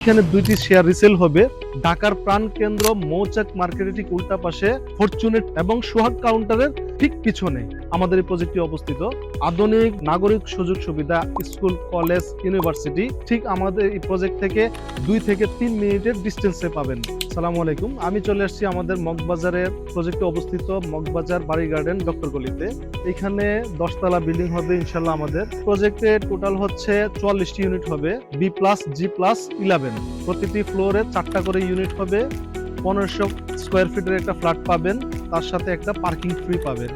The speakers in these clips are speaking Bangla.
এখানে দুইটি শেয়ার রিসেল হবে। ঢাকার প্রাণকেন্দ্র মৌচাক মার্কেটের ঠিক উল্টা পাশে ফরচুনেট এবং সোহাগ কাউন্টারের ঠিক পিছনে আমাদের এই প্রজেক্টটি অবস্থিত। আধুনিক নাগরিক সুযোগ সুবিধা, স্কুল, কলেজ, ইউনিভার্সিটি ঠিক আমাদের এই প্রজেক্ট থেকে 2 থেকে 3 মিনিটের ডিস্টেন্সে পাবেন। আসসালামু আলাইকুম, আমি চলে আসছি আমাদের মগবাজারের প্রজেক্টে অবস্থিত মগবাজার বাড়ি গার্ডেন ডক্টর গলিতে। এখানে 10 তলা বিল্ডিং হবে ইনশাল্লাহ। আমাদের প্রজেক্টে টোটাল হচ্ছে 44টি ইউনিট হবে, B+G+11। প্রতিটি ফ্লোরে 4টা করে ইউনিট হবে। 1500 স্কোয়ার ফিটের একটা ফ্ল্যাট পাবেন, তার সাথে একটা পার্কিং ফ্রি পাবেন।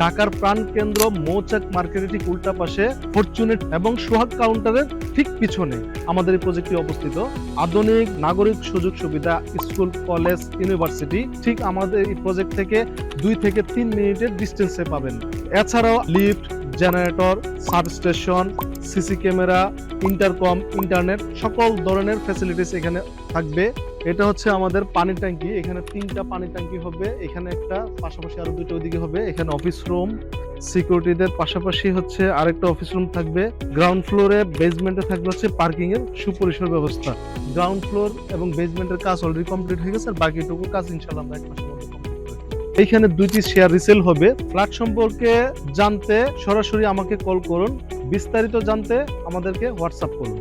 ঢাকার প্রাণকেন্দ্র মৌচাক মার্কেটের ঠিক উল্টা পাশে ফরচুনেট এবং সোহাগ কাউন্টারের ঠিক পিছনে আমাদের এই প্রজেক্টটি অবস্থিত। আধুনিক নাগরিক সুযোগ সুবিধা, স্কুল, কলেজ, ইউনিভার্সিটি ঠিক আমাদের এই প্রজেক্ট থেকে 2 থেকে 3 মিনিটের ডিস্টেন্সে পাবেন। এছাড়াও lift, generator, substation, CC camera, intercom, internet সকল ধরনের ফ্যাসিলিটিস এখানে থাকবে। এটা হচ্ছে আমাদের পানির ট্যাঙ্কি। এখানে 3টা পানির ট্যাঙ্কি হবে, এখানে একটা, পাশাপাশি আরো 2টা ওইদিকে হবে। এখানে অফিস রুম, সিকিউরিটিদের পাশাপাশি হচ্ছে আরেকটা অফিস রুম থাকবে। গ্রাউন্ড ফ্লোরে, বেসমেন্টে থাকবে হচ্ছে পার্কিং এর সুপরিসর ব্যবস্থা। গ্রাউন্ড ফ্লোর এবং বেসমেন্টের কাজ অলরেডি কমপ্লিট হয়ে গেছে, আর বাকিটুকু কাজ ইনশাআল্লাহ আমরা 1 মাসের মধ্যে কমপ্লিট করে দেব। এইখানে 2টি শেয়ার রিসেল হবে। ফ্ল্যাট সম্পর্কে জানতে সরাসরি আমাকে কল করুন, বিস্তারিত জানতে আমাদেরকে হোয়াটসঅ্যাপ করুন।